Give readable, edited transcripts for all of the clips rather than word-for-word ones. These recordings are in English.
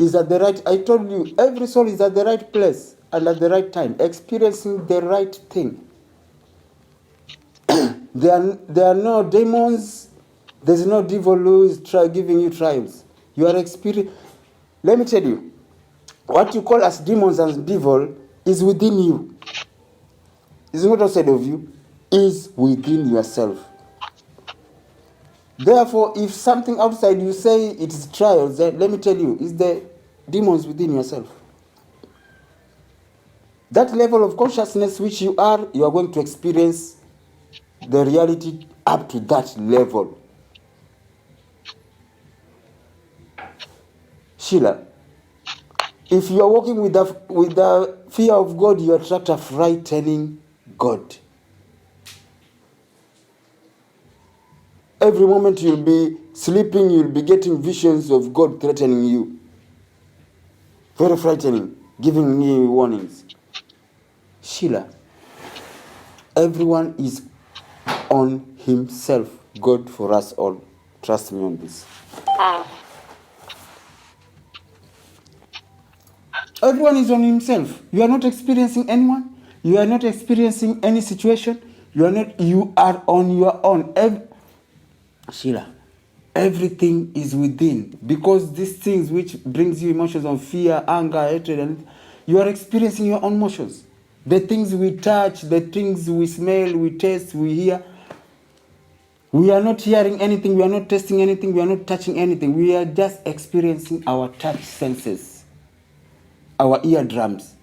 is at the right, I told you, every soul is at the right place and at the right time, experiencing the right thing. There are no demons. There's no devil who is giving you trials. You are experiencing. Let me tell you, what you call as demons and devil is within you. It's not outside of you. Is within yourself. Therefore, if something outside you say it is trials, then let me tell you, it's the demons within yourself. That level of consciousness which you are going to experience the reality up to that level. Sheila, if you are walking with the fear of God, you attract a frightening God. Every moment you'll be sleeping, you'll be getting visions of God threatening you. Very frightening, giving you warnings. Sheila, everyone is on himself. God for us all. Trust me on this. Everyone is on himself. You are not experiencing anyone. You are not experiencing any situation. You are on your own. Sheila, everything is within, because these things which brings you emotions of fear, anger, hatred, and you are experiencing your own emotions. The things we touch, the things we smell, we taste, we hear. We are not hearing anything, we are not tasting anything, we are not touching anything. We are just experiencing our touch senses, our eardrums,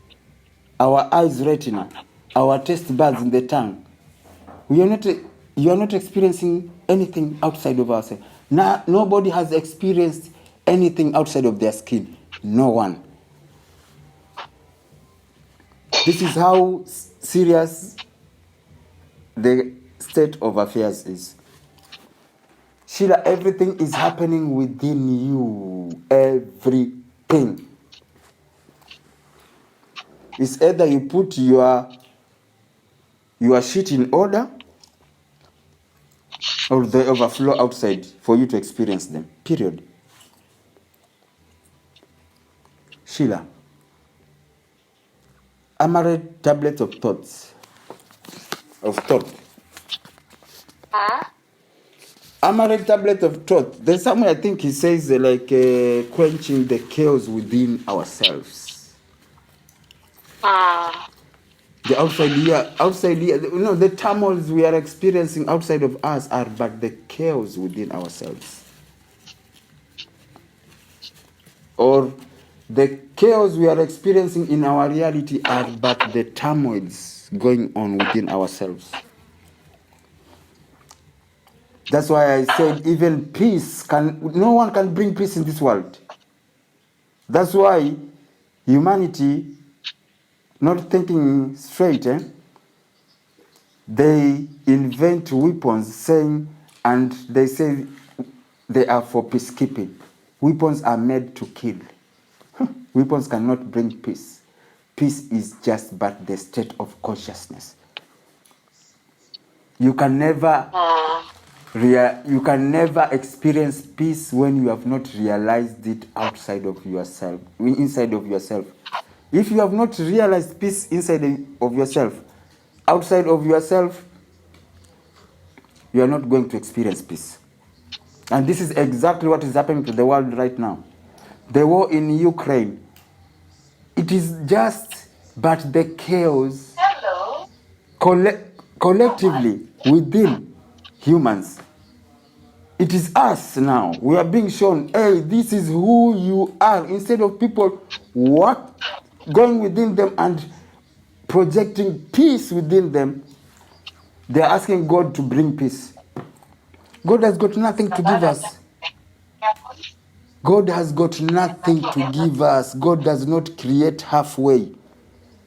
our eyes retina, our taste buds in the tongue. You are not experiencing anything outside of ourselves. Now, nobody has experienced anything outside of their skin. No one. This is how serious the state of affairs is. Sheila, everything is happening within you. Everything. It's either you put your shit in order, or they overflow outside for you to experience them. Period. Sheila, Amaret tablet of thoughts. Of thought. Amaret tablet of thought. There's somewhere I think he says quenching the chaos within ourselves. The outside here, the turmoils we are experiencing outside of us are but the chaos within ourselves. Or the chaos we are experiencing in our reality are but the turmoils going on within ourselves. That's why I said even peace no one can bring peace in this world. That's why humanity, not thinking straight, they invent weapons and they say they are for peacekeeping. Weapons are made to kill. Weapons cannot bring peace. Peace is just but the state of consciousness. You can never experience peace when you have not realized it outside of yourself, inside of yourself. If you have not realized peace inside of yourself, outside of yourself, you are not going to experience peace. And this is exactly what is happening to the world right now. The war in Ukraine, it is just but the chaos collectively within humans. It is us now. We are being shown, hey, this is who you are. Instead of people going within them and projecting peace within them, they are asking God to bring peace. God has got nothing to give us. God has got nothing to give us. God does not create halfway.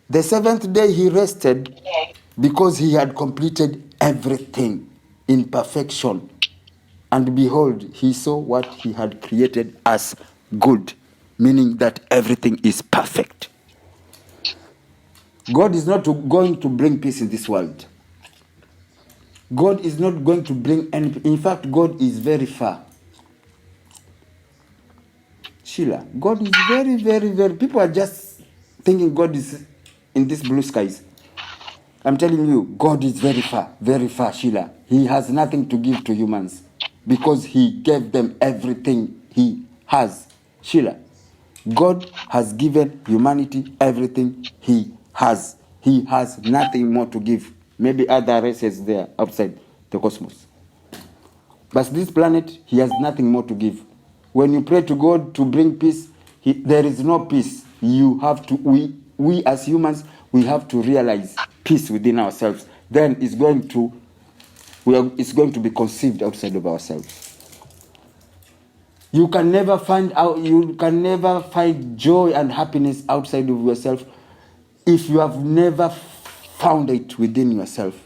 The seventh day he rested because he had completed everything in perfection. And behold, he saw what he had created as good, meaning that everything is perfect. God is not going to bring peace in this world. God is not going to bring any. In fact, God is very far. Sheila, God is very, very, very... People are just thinking God is in these blue skies. I'm telling you, God is very far, Sheila. He has nothing to give to humans because he gave them everything he has. Sheila, God has given humanity everything he has. He has nothing more to give. Maybe other races there outside the cosmos. But this planet, he has nothing more to give. When you pray to God to bring peace, there is no peace. You have to, we as humans, we have to realize peace within ourselves. Then it's going to be conceived outside of ourselves. You can never find joy and happiness outside of yourself if you have never found it within yourself.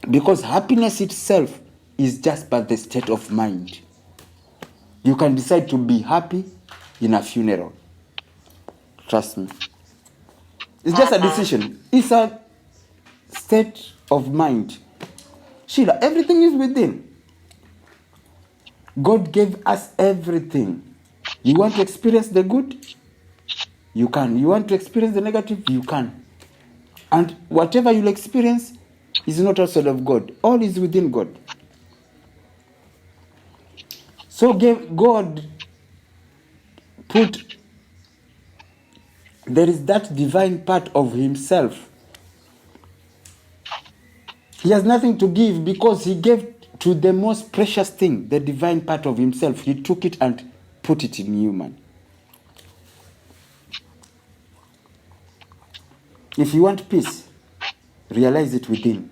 Because happiness itself is just but the state of mind. You can decide to be happy in a funeral. Trust me. It's just a decision. It's a state of mind. Sheila, everything is within. God gave us everything. You want to experience the good? You can. You want to experience the negative? You can. And whatever you'll experience is not outside of God. All is within God. So God put, there is that divine part of himself. He has nothing to give because he gave to the most precious thing, the divine part of himself. He took it and put it in human. If you want peace, realize it within.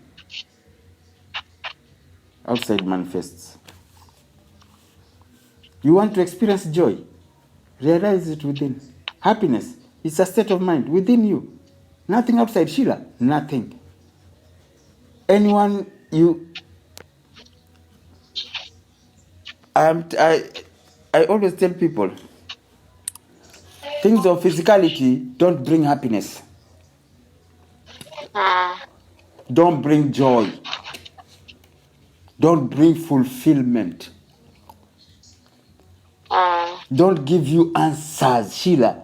Outside manifests. You want to experience joy, realize it within. Happiness, it's a state of mind within you. Nothing outside. Sheila, nothing. Anyone I always tell people, things of physicality don't bring happiness. Don't bring joy. Don't bring fulfillment. Don't give you answers, Sheila.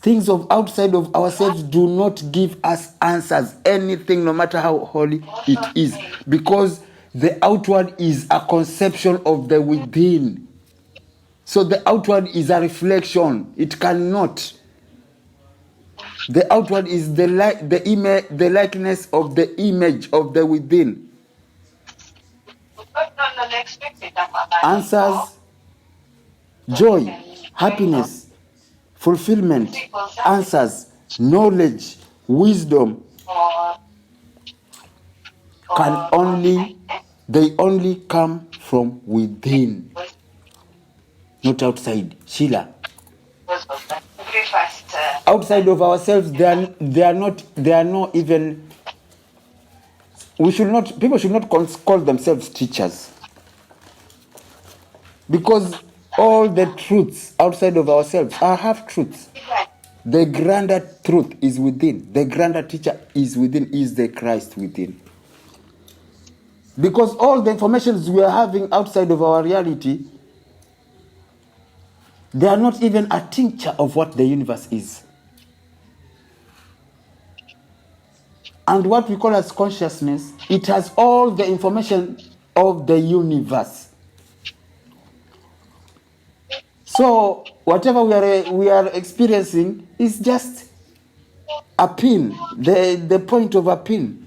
Things of outside of ourselves do not give us answers. Anything, no matter how holy it is. Because the outward is a conception of the within. So the outward is a reflection. It cannot. The outward is the likeness of the image of the within. Answers, joy, happiness, fulfillment, answers, knowledge, wisdom they only come from within, not outside. Sheila, outside of ourselves, they are not even. People should not call themselves teachers, because all the truths outside of ourselves are half-truths. The grander truth is within. The grander teacher is within, is the Christ within. Because all the informations we are having outside of our reality, they are not even a tincture of what the universe is. And what we call as consciousness, it has all the information of the universe. So whatever we are experiencing is just a pin, the point of a pin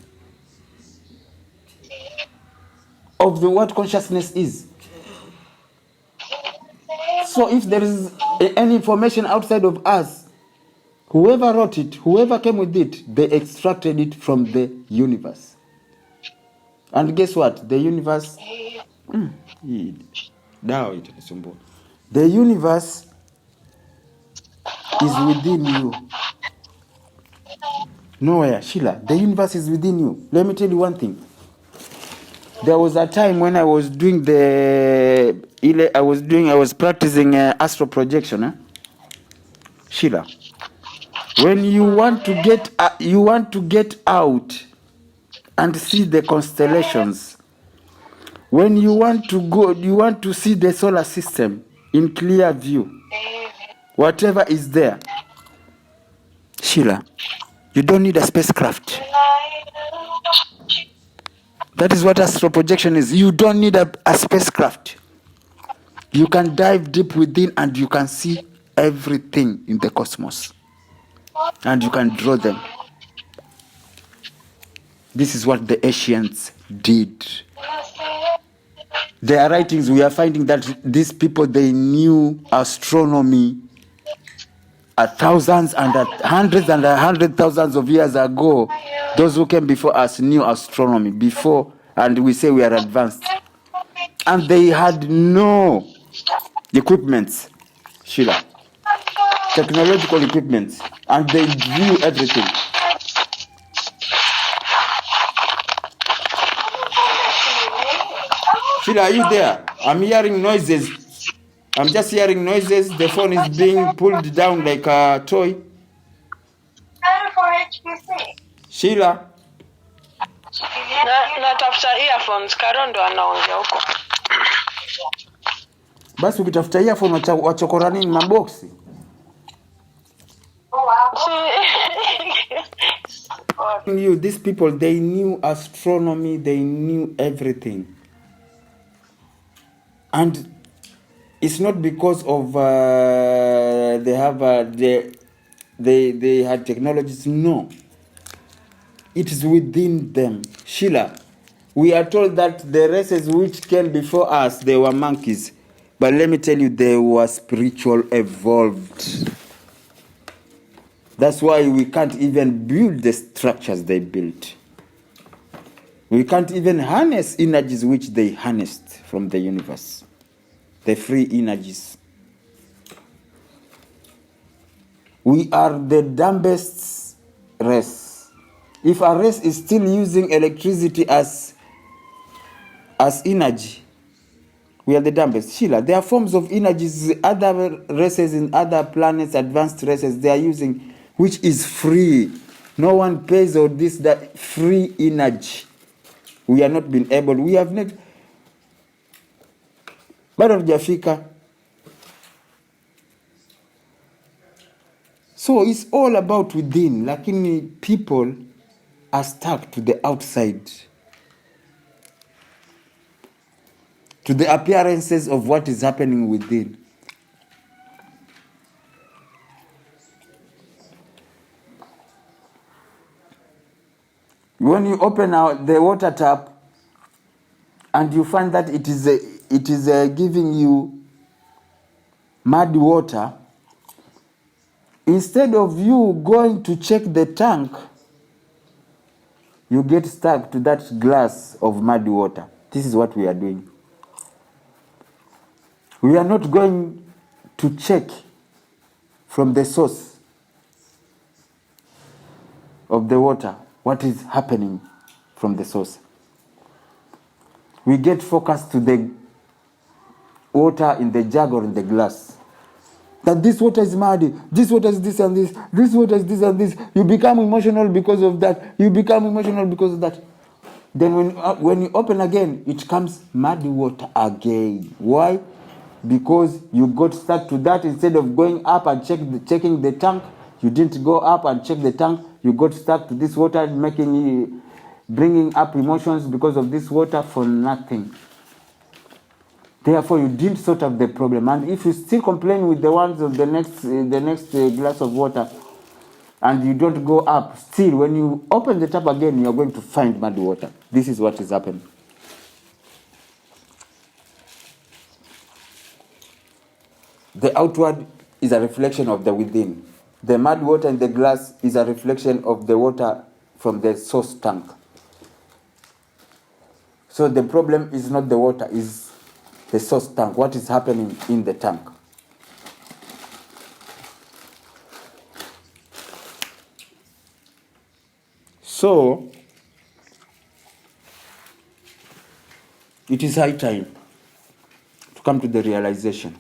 of what consciousness is. So if there is any information outside of us, whoever wrote it, whoever came with it, they extracted it from the universe. And guess what? The universe... The universe is within you. Nowhere, Sheila. The universe is within you. Let me tell you one thing. There was a time when I was doing I was practicing astral projection. Sheila, when you want to get out and see the constellations. When you want to see the solar system in clear view, Whatever is there. Sheila, you don't need a spacecraft. That is what astral projection is. You don't need a spacecraft. You can dive deep within and you can see everything in the cosmos. And you can draw them. This is what the ancients did. Their writings, we are finding that these people, they knew astronomy thousands and hundreds and 100,000 of years ago. Those who came before us knew astronomy before, and we say we are advanced. And they had no equipments, Sheila, technological equipments, and they drew everything. Sheila, are you there? I'm hearing noises. I'm just hearing noises. The phone is being pulled down like a toy. Sheila. Natafuta earphones, Karondo anaongea huko. Basi ukitafuta earphone wachokora nini maboksi? These people, they knew astronomy, they knew everything. And it's not because of they had technologies. No, it is within them. Sheila, we are told that the races which came before us, they were monkeys, but let me tell you, they were spiritual evolved. That's why we can't even build the structures they built. We can't even harness energies which they harnessed from the universe, the free energies. We are the dumbest race. If a race is still using electricity as energy, we are the dumbest. Sheila, there are forms of energies other races in other planets, advanced races, they are using, which is free. No one pays or this, that free energy. We are not been able, we have not, bado hatujafika. So it's all about within, lakini people are stuck to the outside, to the appearances of what is happening within. When you open out the water tap and you find that it is giving you muddy water, instead of you going to check the tank, you get stuck to that glass of muddy water. This is what we are doing. We are not going to check from the source of the water what is happening from the source. We get focused to the water in the jug or in the glass. That this water is muddy, this water is this and this, this water is this and this. You become emotional because of that. You become emotional because of that. Then when you open again, it comes muddy water again. Why? Because you got stuck to that. Instead of going up and checking the tank, you didn't go up and check the tank. You got stuck to this water, bringing up emotions because of this water for nothing. Therefore, you didn't sort out the problem. And if you still complain with the ones of the next glass of water, and you don't go up, still, when you open the tap again, you are going to find muddy water. This is what is happening. The outward is a reflection of the within. The mud water in the glass is a reflection of the water from the source tank. So the problem is not the water, is the source tank, what is happening in the tank. So, it is high time to come to the realization,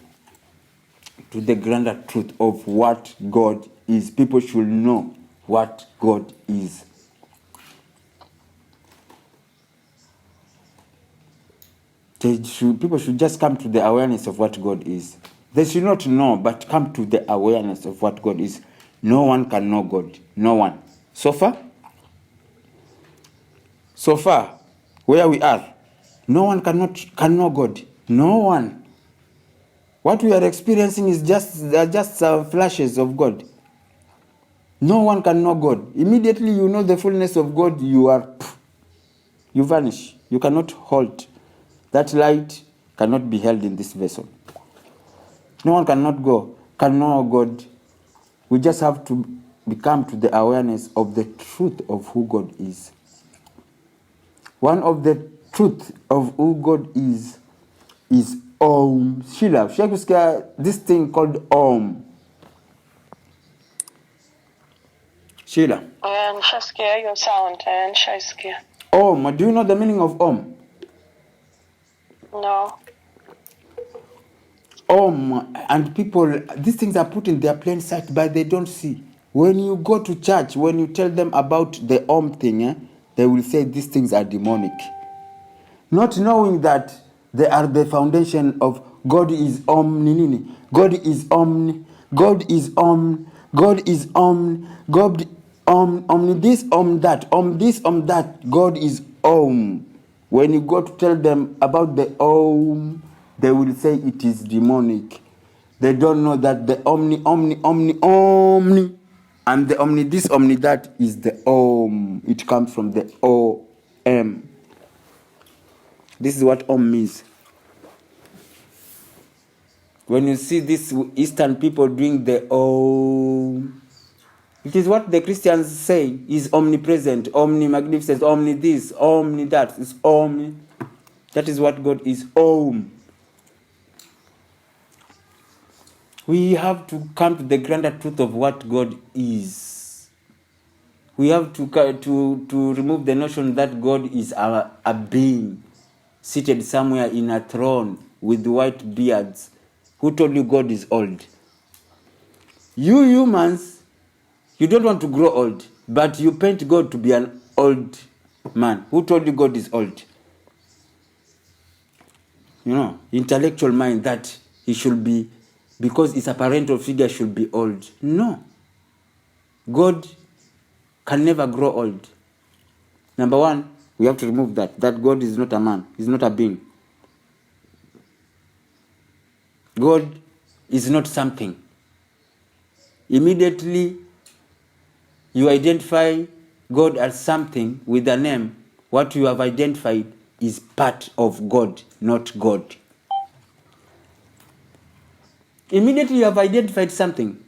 to the grander truth of what God is. People should know what God is. People should just come to the awareness of what God is. They should not know, but come to the awareness of what God is. No one can know God. No one. So far, where we are, no one can know God. No one. What we are experiencing is just flashes of God. No one can know God. Immediately you know the fullness of God, you vanish. You cannot hold. That light cannot be held in this vessel. No one can know God. We just have to become to the awareness of the truth of who God is. One of the truth of who God is Om. Sheila, ushakusikia this thing called Om. Sheila. Nishasikia hiyo sound, nishaisikia. Om, do you know the meaning of Om? No. Om, and people, these things are put in their plain sight, but they don't see. When you go to church, when you tell them about the Om thing, they will say these things are demonic. Not knowing that they are the foundation of God is omni. God is omni. God is omni. God is omni. God omni this, that. This, that. God is Om. When you go to tell them about the Om, they will say it is demonic. They don't know that the omni, and the omni this, that is the Om. It comes from the O-M. This is what Om means. When you see these Eastern people doing the Om, it is what the Christians say is omnipresent, omni-magnificent, omni this, omni that. It's omni. That is what God is, Om. We have to come to the grander truth of what God is. We have to remove the notion that God is a being seated somewhere in a throne with white beards. Who told you God is old? You humans, you don't want to grow old, but you paint God to be an old man. Who told you God is old? You know, intellectual mind that he should be, because it's a parental figure, should be old. No. God can never grow old. Number one, we have to remove that God is not a man. He's not a being. God is not something. Immediately, you identify God as something with a name. What you have identified is part of God, not God. Immediately you have identified something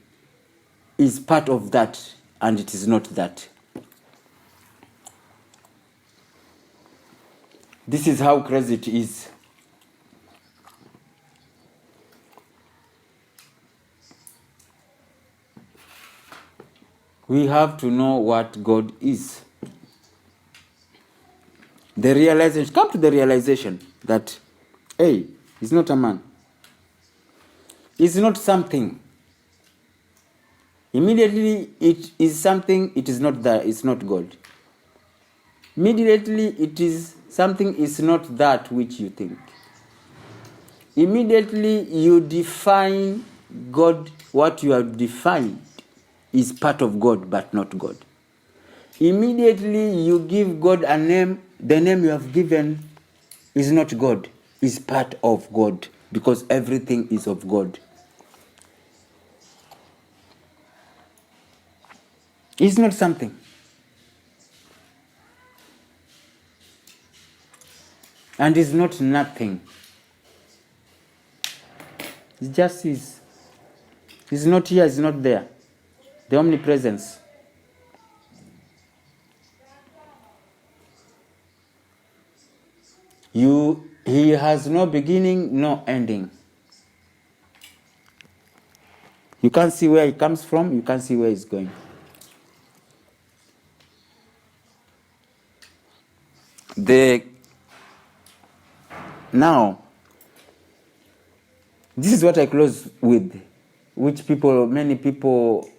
is part of that, and it is not that. This is how crazy it is. We have to know what God is. The realization, come to the realization that, hey, he's not a man. He's not something. Immediately it is something, it is not that, it's not God. Immediately it is something, is not that which you think. Immediately you define God, what you have defined is part of God but not God. Immediately you give God a name, the name you have given is not God, is part of God, because everything is of God. It's not something. And it's not nothing. It just is. It's not here, it's not there. The omnipresence. He has no beginning, no ending. You can't see where he comes from, you can't see where he's going. Now, this is what I close with, which many people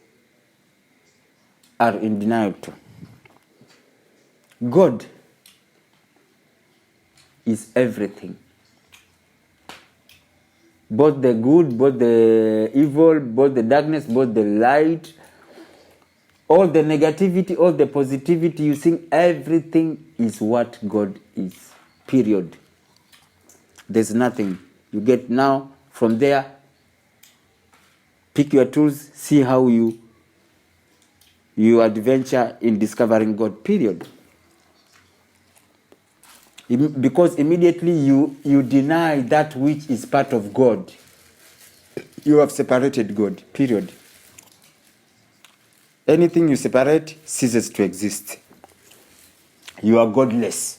are in denial to. God is everything. both the good, both the evil, both the darkness, both the light, all the negativity, all the positivity. You think everything is what God is, period. There's nothing. You get now from there, pick your tools, see how you adventure in discovering God, period. Because immediately you deny that which is part of God, you have separated God, period. Anything you separate ceases to exist. You are godless.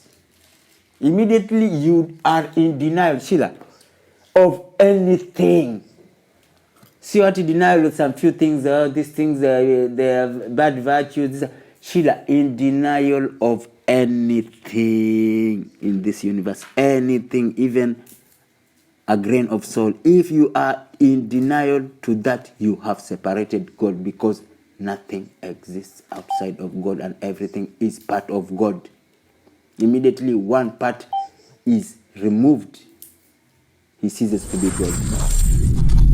Immediately you are in denial, Sheila, of anything. See what denial of some few things, these things, they have bad virtues. Sheila, in denial of anything in this universe, anything, even a grain of salt. If you are in denial to that, you have separated God, because nothing exists outside of God and everything is part of God. Immediately one part is removed, he ceases to be God.